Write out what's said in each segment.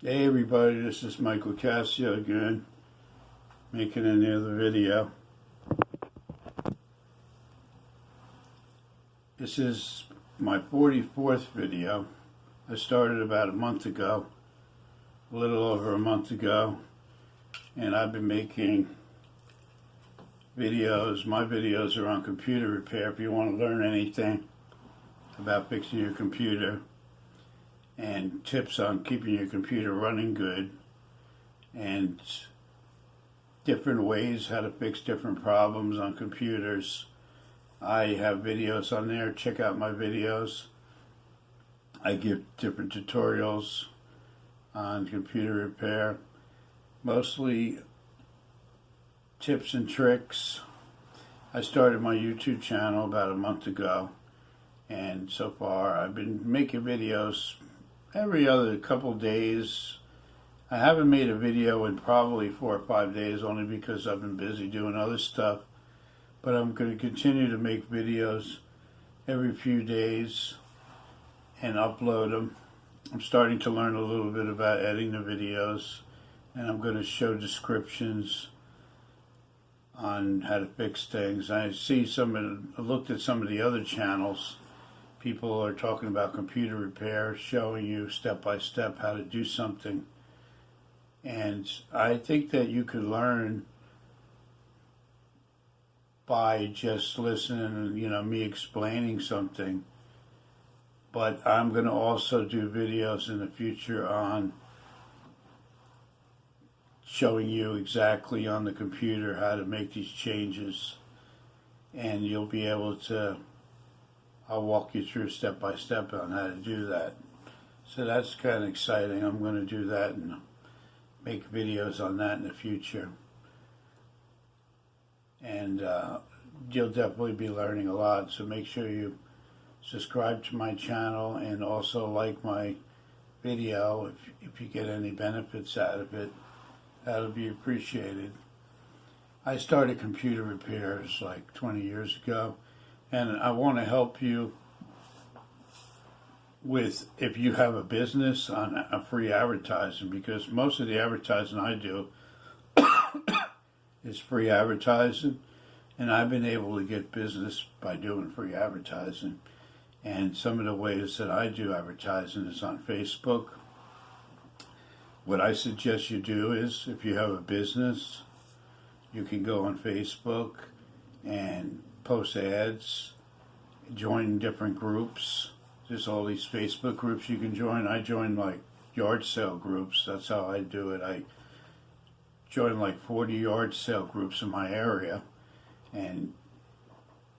Hey everybody, this is Locascio again, making another video. This is my 44th video. I started about a month ago, a little over a month ago, and I've been making videos. My videos are on computer repair. If you want to learn anything about fixing your computer, and tips on keeping your computer running good, and different ways how to fix different problems on computers. I have videos on there. Check out my videos. I give different tutorials on computer repair, mostly tips and tricks. I started my YouTube channel about a month ago, and so far I've been making videos every other couple days. I haven't made a video in probably 4 or 5 days, only because I've been busy doing other stuff. But I'm going to continue to make videos every few days and upload them. I'm starting to learn a little bit about editing the videos, and I'm going to show descriptions on how to fix things. I looked at some of the other channels. People are talking about computer repair, showing you step by step how to do something. And I think that you could learn by just listening, me explaining something. But I'm going to also do videos in the future on showing you exactly on the computer how to make these changes. And you'll be able to, I'll walk you through step by step on how to do that. So that's kind of exciting. I'm going to do that and make videos on that in the future. And you'll definitely be learning a lot. So make sure you subscribe to my channel and also like my video if you get any benefits out of it. That'll be appreciated. I started computer repairs like 20 years ago. And I want to help you with, if you have a business, on a free advertising, because most of the advertising I do is free advertising, and I've been able to get business by doing free advertising. And some of the ways that I do advertising is on Facebook. What I suggest you do is, if you have a business, you can go on Facebook and post ads, join different groups. There's all these Facebook groups you can join. I join like yard sale groups. That's how I do it. I join like 40 yard sale groups in my area, and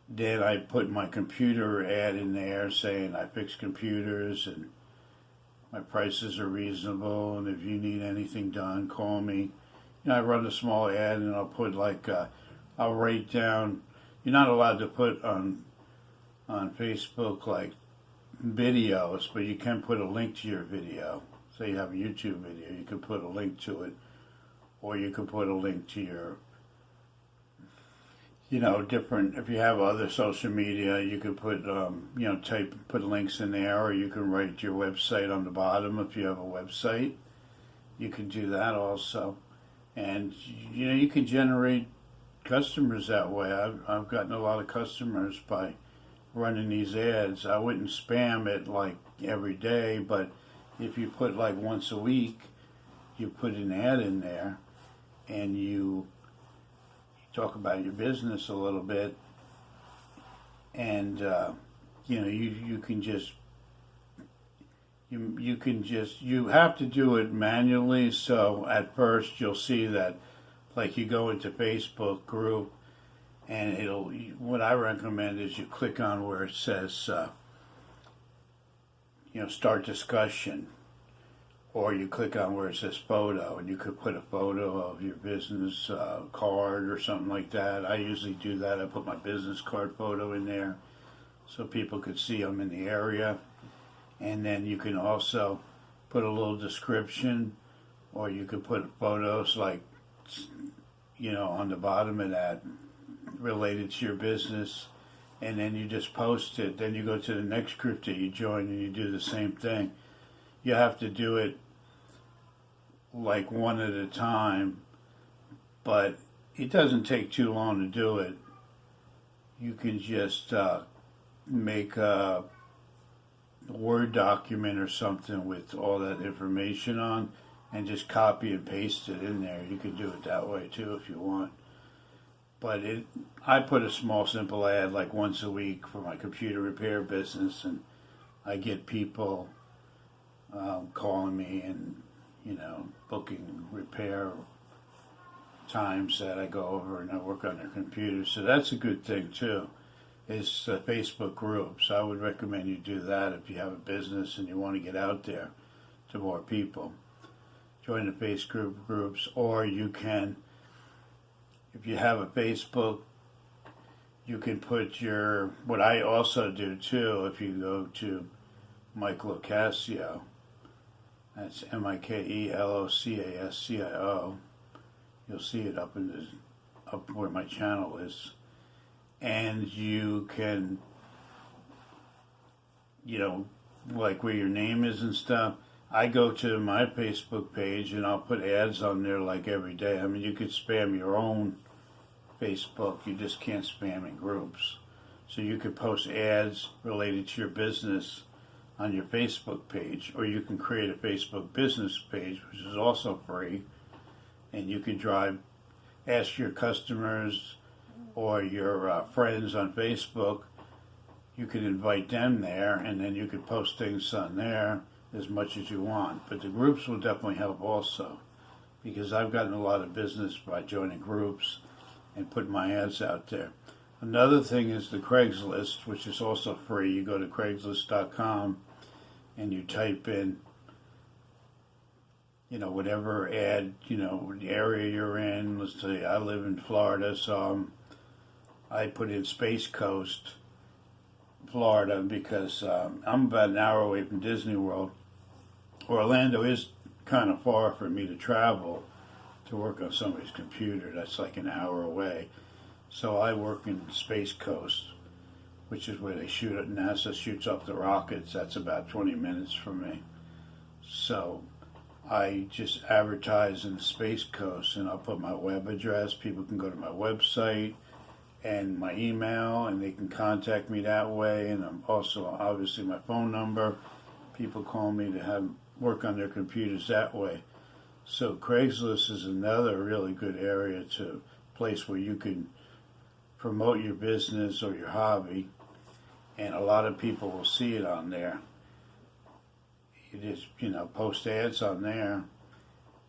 then I put my computer ad in there saying I fix computers and my prices are reasonable, and if you need anything done, call me. I run a small ad, and I'll put like I'll write down. You're not allowed to put on Facebook like videos, but you can put a link to your video. Say you have a YouTube video, you can put a link to it, or you can put a link to your, different. If you have other social media, you can put put links in there, or you can write your website on the bottom if you have a website. You can do that also, and you can generate customers that way. I've gotten a lot of customers by running these ads. I wouldn't spam it like every day, but if you put like once a week, you put an ad in there and you talk about your business a little bit, and you have to do it manually. So at first you'll see that, like, you go into Facebook group, and what I recommend is you click on where it says start discussion, or you click on where it says photo, and you could put a photo of your business card or something like that. I usually do that. I put my business card photo in there so people could see I'm in the area. And then you can also put a little description, or you could put photos like on the bottom of that related to your business, and then you just post it. Then you go to the next group that you join and you do the same thing. You have to do it like one at a time, but it doesn't take too long to do it. You can just make a Word document or something with all that information on and just copy and paste it in there. You can do it that way too if you want. But I put a small, simple ad like once a week for my computer repair business, and I get people calling me and, booking repair times that I go over and I work on their computers. So that's a good thing too, is Facebook groups. I would recommend you do that if you have a business and you want to get out there to more people. Join the Facebook groups, or you can, if you have a Facebook, you can put what I also do too, if you go to Mike Locascio, that's MIKELOCASCIO, you'll see it up where my channel is, and you can, like where your name is and stuff. I go to my Facebook page and I'll put ads on there like every day. I mean, you could spam your own Facebook, you just can't spam in groups. So you could post ads related to your business on your Facebook page, or you can create a Facebook business page, which is also free, and you can ask your customers or your friends on Facebook, you could invite them there, and then you could post things on there as much as you want. But the groups will definitely help also, because I've gotten a lot of business by joining groups and putting my ads out there. Another thing is the Craigslist, which is also free. You go to Craigslist.com and you type in, whatever ad, the area you're in. Let's say I live in Florida, so I put in Space Coast, Florida, because I'm about an hour away from Disney World. Orlando is kind of far for me to travel to work on somebody's computer. That's like an hour away. So I work in Space Coast, which is where NASA shoots up the rockets. That's about 20 minutes from me. So I just advertise in the Space Coast, and I'll put my web address. People can go to my website and my email, and they can contact me that way. And I'm also, obviously, my phone number. People call me to work on their computers that way. So Craigslist is another really good place where you can promote your business or your hobby, and a lot of people will see it on there. You just, post ads on there,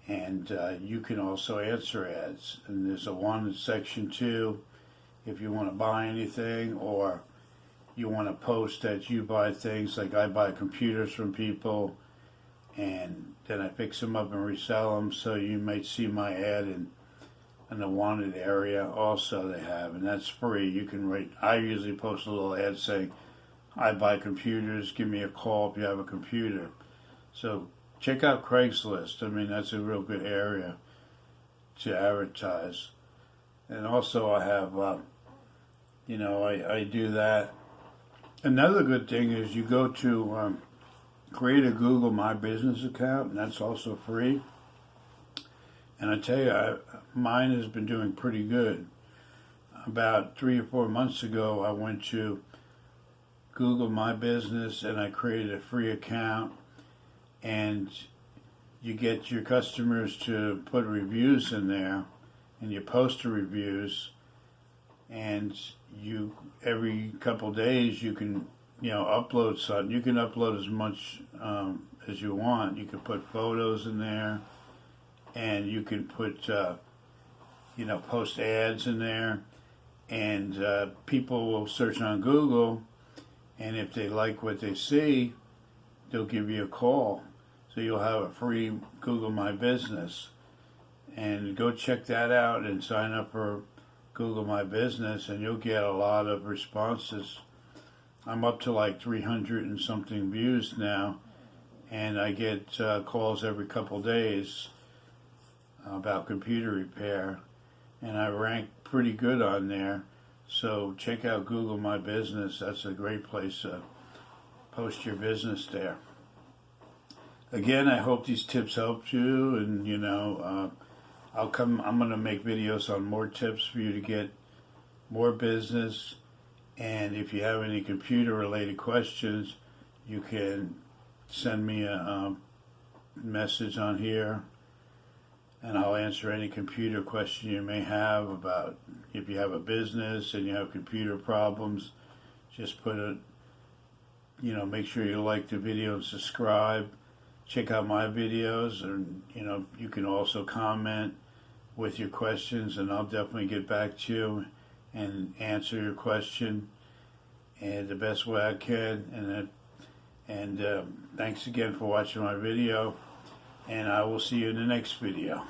and you can also answer ads. And there's a section 2 if you want to buy anything, or you want to post that you buy things. Like I buy computers from people, and then I fix them up and resell them. So you might see my ad in the wanted area also they have, and that's free. You can write, I usually post a little ad saying, I buy computers, give me a call if you have a computer. So check out Craigslist. I mean, that's a real good area to advertise. And also I have, I do that. Another good thing is you go to create a Google My Business account, and that's also free. And I tell you, mine has been doing pretty good. About 3 or 4 months ago, I went to Google My Business and I created a free account, and you get your customers to put reviews in there, and you post the reviews, and every couple days you can upload something. You can upload as much as you want. You can put photos in there, and you can put post ads in there, and people will search on Google, and if they like what they see, they'll give you a call. So you'll have a free Google My Business, and go check that out and sign up for Google My Business, and you'll get a lot of responses. I'm up to like 300 and something views now, and I get calls every couple days about computer repair, and I rank pretty good on there. So check out Google My Business. That's a great place to post your business there. again, I hope these tips helped you, and you know, I'm going to make videos on more tips for you to get more business. And if you have any computer related questions, you can send me a message on here, and I'll answer any computer question you may have about if you have a business and you have computer problems. Just put it, you know, make sure you like the video and subscribe. Check out my videos, and you know, you can also comment with your questions, and I'll definitely get back to you and answer your question and the best way I can. And thanks again for watching my video, and I will see you in the next video.